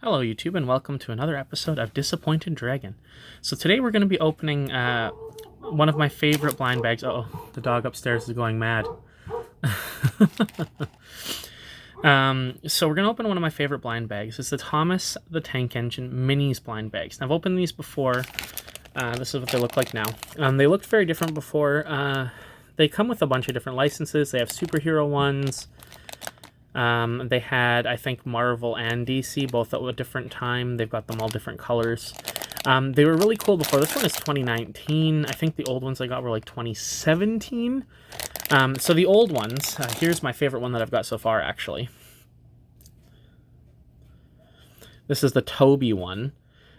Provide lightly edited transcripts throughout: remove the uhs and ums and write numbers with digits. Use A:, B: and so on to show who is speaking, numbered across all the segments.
A: Hello YouTube and welcome to another episode of Disappointed Dragon. So today we're going to be opening one of my favorite blind bags. Uh-oh, the dog upstairs is going mad. So we're going to open one of my favorite blind bags. It's the Thomas the Tank Engine Minis blind bags. Now, I've opened these before. This is what they look like now. They looked very different before. They come with a bunch of different licenses. They have superhero ones. They had, I think, Marvel and DC, both at a different time. They've got them all different colors. They were really cool before. This one is 2019. I think the old ones I got were like 2017. So the old ones, here's my favorite one that I've got so far, actually. This is the Toby one.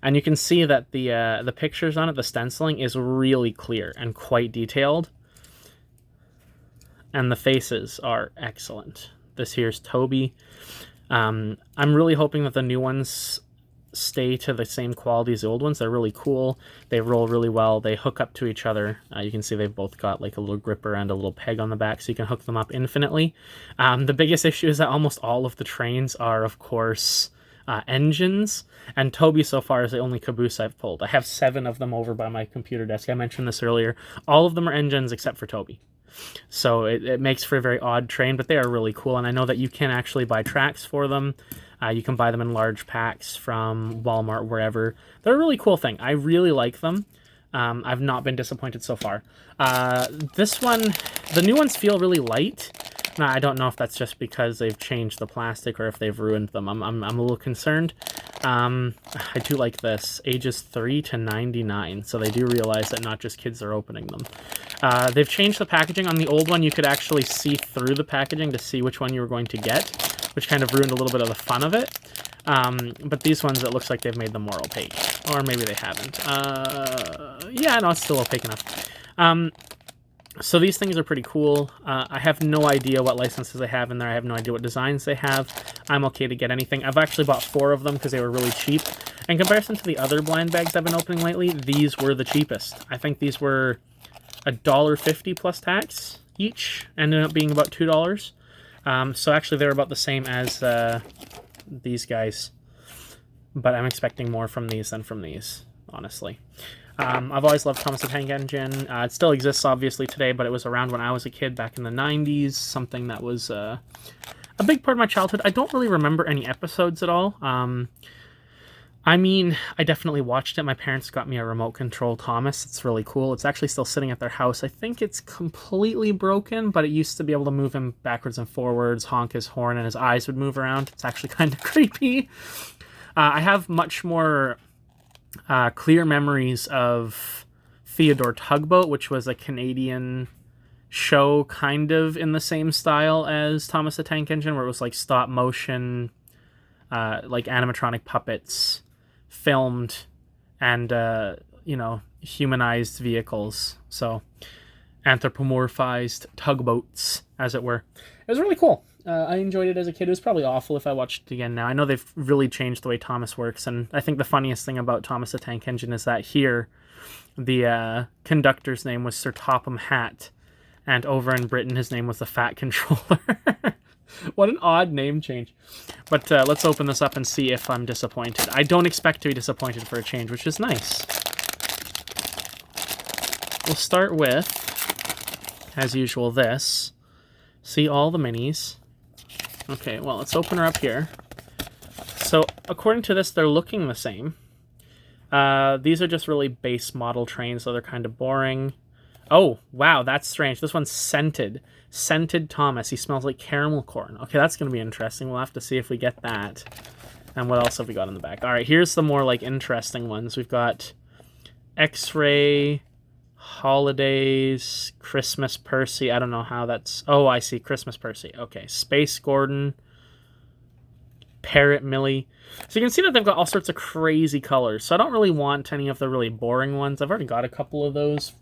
A: And you can see that the pictures on it, the stenciling, is really clear and quite detailed. And the faces are excellent. This here's Toby. I'm really hoping that the new ones stay to the same quality as the old ones. They're really cool. They roll really well. They hook up to each other. You can see they've both got like a little gripper and a little peg on the back, so you can hook them up infinitely. The biggest issue is that almost all of the trains are, of course, engines, and Toby so far is the only caboose I've pulled. I have 7 of them over by my computer desk. I mentioned this earlier. All of them are engines except for Toby. So it makes for a very odd train, but they are really cool, and I know that you can actually buy tracks for them. You can buy them in large packs from Walmart, wherever. They're a really cool thing. I really like them. I've not been disappointed so far. This one, the new ones feel really light. Now, I don't know if that's just because they've changed the plastic or if they've ruined them. I'm a little concerned. I do like this. Ages 3 to 99, so they do realize that not just kids are opening them. They've changed the packaging. On the old one, you could actually see through the packaging to see which one you were going to get, which kind of ruined a little bit of the fun of it. But these ones, it looks like they've made them more opaque. Or maybe they haven't. Yeah, no, it's still opaque enough. So these things are pretty cool. I have no idea what licenses they have in there. I have no idea what designs they have. I'm okay to get anything. I've actually bought 4 of them because they were really cheap. In comparison to the other blind bags I've been opening lately, these were the cheapest. I think these were $1.50 plus tax each, ended up being about $2. So actually they're about the same as these guys. But I'm expecting more from these than from these, honestly. I've always loved Thomas the Tank Engine. It still exists, obviously, today, but it was around when I was a kid back in the 90s, something that was a big part of my childhood. I don't really remember any episodes at all. I mean, I definitely watched it. My parents got me a remote control Thomas. It's really cool. It's actually still sitting at their house. I think it's completely broken, but it used to be able to move him backwards and forwards, honk his horn, and his eyes would move around. It's actually kind of creepy. I have much more clear memories of Theodore Tugboat, which was a Canadian show kind of in the same style as Thomas the Tank Engine, where it was like stop motion, like animatronic puppets filmed and, humanized vehicles. So anthropomorphized tugboats, as it were. It was really cool. I enjoyed it as a kid. It was probably awful if I watched it again now. I know they've really changed the way Thomas works, and I think the funniest thing about Thomas the Tank Engine is that here, the conductor's name was Sir Toppemhat, and over in Britain, his name was the Fat Controller. What an odd name change. But let's open this up and see if I'm disappointed. I don't expect to be disappointed for a change, which is nice. We'll start with, as usual, this. See all the minis. Okay, well, let's open her up here. So, according to this, they're looking the same. These are just really base model trains, so they're kind of boring. Oh, wow, that's strange. This one's scented. Scented Thomas. He smells like caramel corn. Okay, that's going to be interesting. We'll have to see if we get that. And what else have we got in the back? All right, here's the more, like, interesting ones. We've got X-Ray, Holidays, Christmas Percy. I don't know how that's... Oh, I see. Christmas Percy. Okay. Space Gordon. Parrot Millie. So you can see that they've got all sorts of crazy colors. So I don't really want any of the really boring ones. I've already got a couple of those.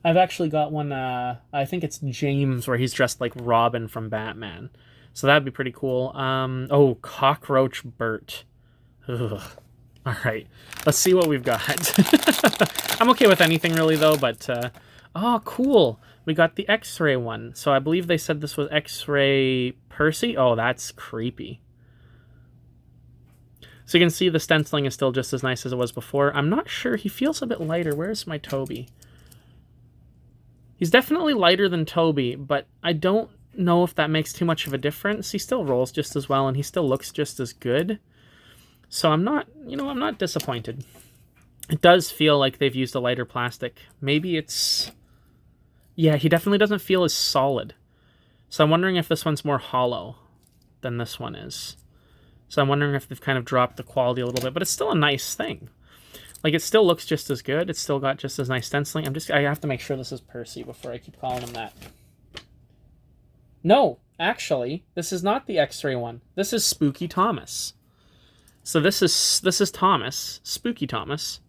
A: I've actually got one, I think it's James, where he's dressed like Robin from Batman. So that'd be pretty cool. Oh, Cockroach Bert. Ugh. All right, let's see what we've got. I'm okay with anything really, though, but... oh, cool. We got the X-Ray one. So I believe they said this was X-Ray Percy. Oh, that's creepy. So you can see the stenciling is still just as nice as it was before. I'm not sure. He feels a bit lighter. Where's my Toby? He's definitely lighter than Toby, but I don't know if that makes too much of a difference. He still rolls just as well, and he still looks just as good. So I'm not, I'm not disappointed. It does feel like they've used a lighter plastic. Maybe it's... Yeah, he definitely doesn't feel as solid. So I'm wondering if this one's more hollow than this one is. So I'm wondering if they've kind of dropped the quality a little bit, but it's still a nice thing. Like, it still looks just as good. It's still got just as nice stenciling. I have to make sure this is Percy before I keep calling him that. No, actually, this is not the X-ray one. This is Spooky Thomas. So this is Thomas, Spooky Thomas.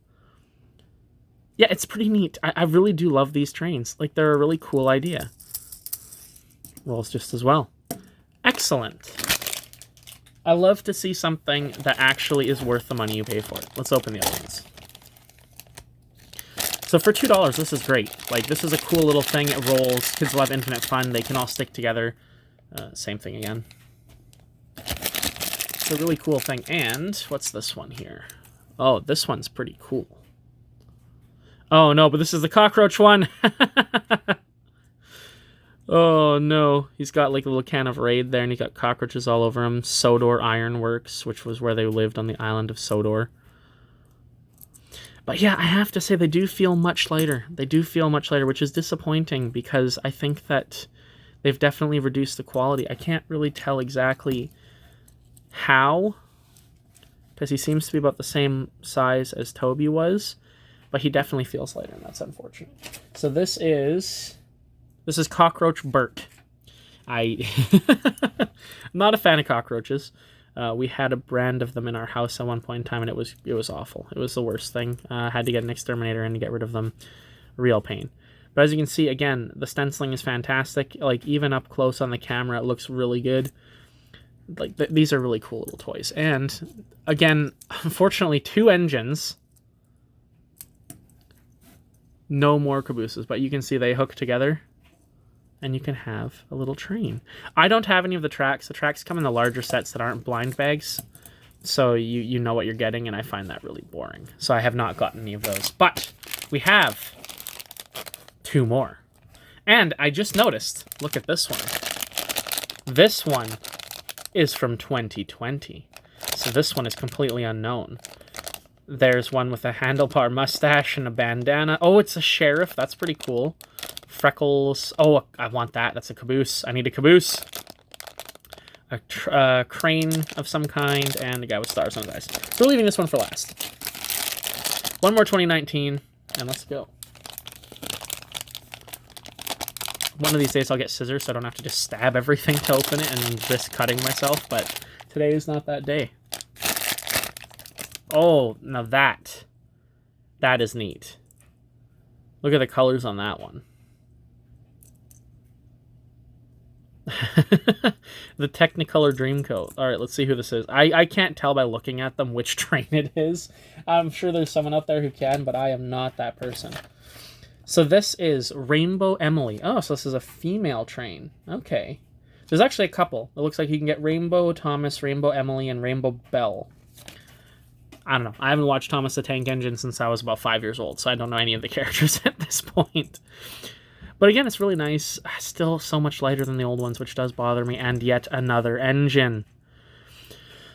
A: Yeah, it's pretty neat. I really do love these trains. Like, they're a really cool idea. Rolls just as well. Excellent. I love to see something that actually is worth the money you pay for it. Let's open the other ones. So for $2, this is great. Like, this is a cool little thing. It rolls. Kids will have infinite fun. They can all stick together. Same thing again. It's a really cool thing. And what's this one here? Oh, this one's pretty cool. Oh, no, but this is the cockroach one. Oh, no. He's got, like, a little can of Raid there, and he's got cockroaches all over him. Sodor Ironworks, which was where they lived on the island of Sodor. But, yeah, I have to say, they do feel much lighter. They do feel much lighter, which is disappointing, because I think that they've definitely reduced the quality. I can't really tell exactly how, because he seems to be about the same size as Toby was, but he definitely feels lighter, and that's unfortunate. So this is Cockroach Bert. I'm not a fan of cockroaches. We had a brand of them in our house at one point in time, and it was awful. It was the worst thing. Had to get an exterminator in to get rid of them. Real pain. But as you can see, again, the stenciling is fantastic. Like, even up close on the camera, it looks really good. Like, these are really cool little toys. And, again, unfortunately, 2 engines. No more cabooses, but you can see they hook together. And you can have a little train. I don't have any of the tracks. The tracks come in the larger sets that aren't blind bags. So you know what you're getting, and I find that really boring. So I have not gotten any of those. But we have 2 more. And I just noticed, look at this one. This one is from 2020. So this one is completely unknown. There's one with a handlebar mustache and a bandana. Oh, it's a sheriff. That's pretty cool. Freckles. Oh, I want that. That's a caboose. I need a caboose. A crane of some kind, and a guy with stars on his eyes. So we're leaving this one for last. One more 2019, and let's go. One of these days I'll get scissors so I don't have to just stab everything to open it and risk cutting myself, but today is not that day. Oh, now that is neat. Look at the colors on that one. The Technicolor Dreamcoat. All right, let's see who this is. I can't tell by looking at them which train it is. I'm sure there's someone out there who can, but I am not that person. So this is Rainbow Emily. Oh, so this is a female train. Okay. There's actually a couple. It looks like you can get Rainbow Thomas, Rainbow Emily, and Rainbow Belle. I don't know. I haven't watched Thomas the Tank Engine since I was about 5 years old, so I don't know any of the characters at this point. But again, it's really nice. Still so much lighter than the old ones, which does bother me. And yet another engine.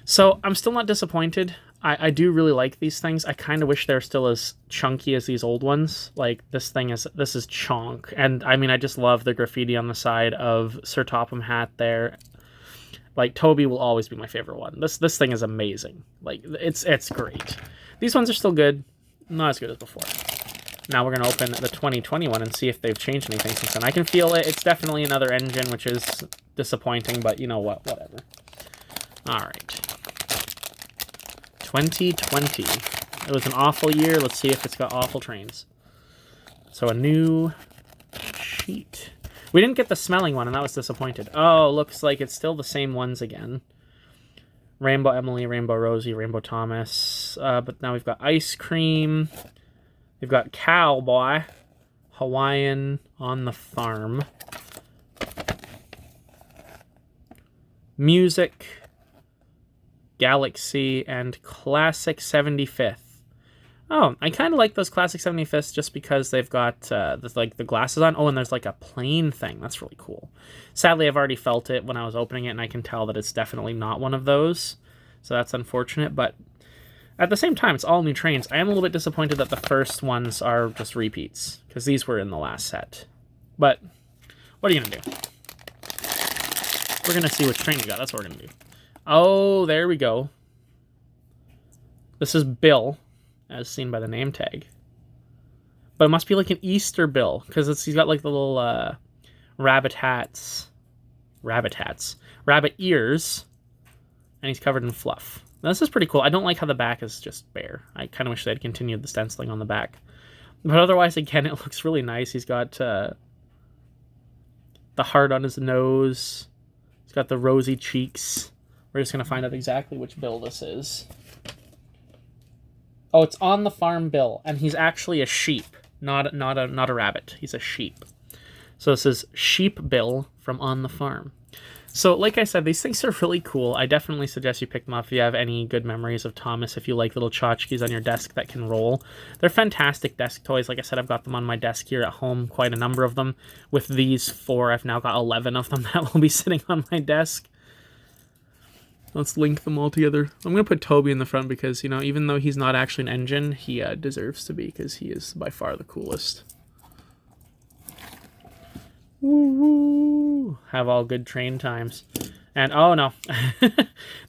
A: So I'm still not disappointed. I do really like these things. I kind of wish they're still as chunky as these old ones. Like, this is chonk. And I mean, I just love the graffiti on the side of Sir Toppemhat there. Like, Toby will always be my favorite one. This thing is amazing. Like, it's great. These ones are still good. Not as good as before. Now we're going to open the 2021 and see if they've changed anything since then. I can feel it. It's definitely another engine, which is disappointing, but you know what? Whatever. All right. 2020. It was an awful year. Let's see if it's got awful trains. So a new sheet. We didn't get the smelling one, and that was disappointed. Oh, looks like it's still the same ones again. Rainbow Emily, Rainbow Rosie, Rainbow Thomas. But now we've got ice cream. We've got cowboy, Hawaiian on the farm. Music. Galaxy, and Classic 75th. Oh, I kind of like those Classic 75ths just because they've got the glasses on. Oh, and there's like a plane thing. That's really cool. Sadly, I've already felt it when I was opening it, and I can tell that it's definitely not one of those. So that's unfortunate, but at the same time, it's all new trains. I am a little bit disappointed that the first ones are just repeats, because these were in the last set. But what are you going to do? We're going to see which train we got. That's what we're going to do. Oh, there we go. This is Bill, as seen by the name tag. But it must be like an Easter Bill, because he's got like the little rabbit ears, and he's covered in fluff. Now, this is pretty cool. I don't like how the back is just bare. I kind of wish they'd continued the stenciling on the back. But otherwise, again, it looks really nice. He's got the heart on his nose. He's got the rosy cheeks. We're just going to find out exactly which Bill this is. Oh, it's On the Farm Bill, and he's actually a sheep, not a rabbit. He's a sheep. So this is Sheep Bill from On the Farm. So, like I said, these things are really cool. I definitely suggest you pick them up if you have any good memories of Thomas, if you like little tchotchkes on your desk that can roll. They're fantastic desk toys. Like I said, I've got them on my desk here at home, quite a number of them. With these 4, I've now got 11 of them that will be sitting on my desk. Let's link them all together. I'm going to put Toby in the front because, you know, even though he's not actually an engine, he deserves to be because he is by far the coolest. Woo-hoo. Have all good train times. And, oh no,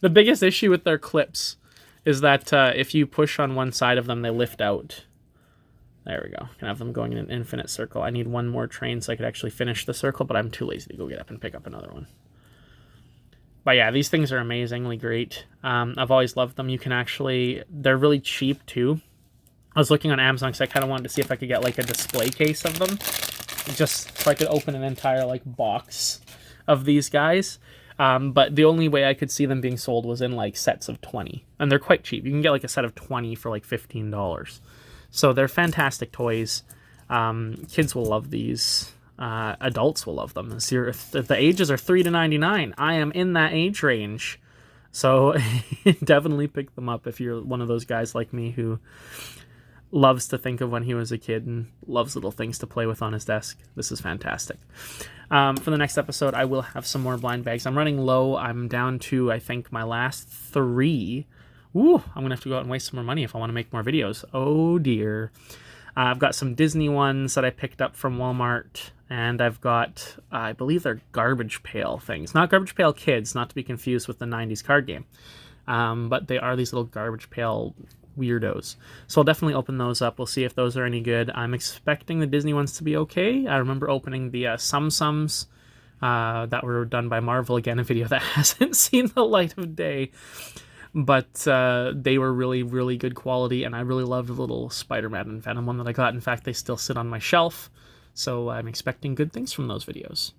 A: the biggest issue with their clips is that if you push on one side of them, they lift out. There we go. Can have them going in an infinite circle. I need one more train so I could actually finish the circle, but I'm too lazy to go get up and pick up another one. But yeah, these things are amazingly great. I've always loved them. You can actually, they're really cheap too. I was looking on Amazon because I kind of wanted to see if I could get like a display case of them, just so I could open an entire like box of these guys. But the only way I could see them being sold was in like sets of 20, and they're quite cheap. You can get like a set of 20 for like $15. So they're fantastic toys. Kids will love these. Adults will love them. If the ages are 3 to 99, I am in that age range. So definitely pick them up if you're one of those guys like me who loves to think of when he was a kid and loves little things to play with on his desk. This is fantastic. For the next episode, I will have some more blind bags. I'm running low. I'm down to, I think, my last 3. Ooh, I'm going to have to go out and waste some more money if I want to make more videos. Oh, dear. I've got some Disney ones that I picked up from Walmart, and I've got, I believe they're Garbage Pail things. Not Garbage Pail Kids, not to be confused with the 90s card game. But they are these little Garbage Pail weirdos. So I'll definitely open those up. We'll see if those are any good. I'm expecting the Disney ones to be okay. I remember opening the Sum Sums that were done by Marvel. Again, a video that hasn't seen the light of day. But they were really, really good quality, and I really loved the little Spider-Man and Venom one that I got. In fact, they still sit on my shelf, so I'm expecting good things from those videos.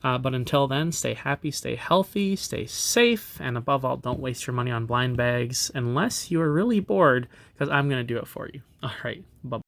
A: But until then, stay happy, stay healthy, stay safe, and above all, don't waste your money on blind bags unless you are really bored, because I'm going to do it for you. All right, bye-bye.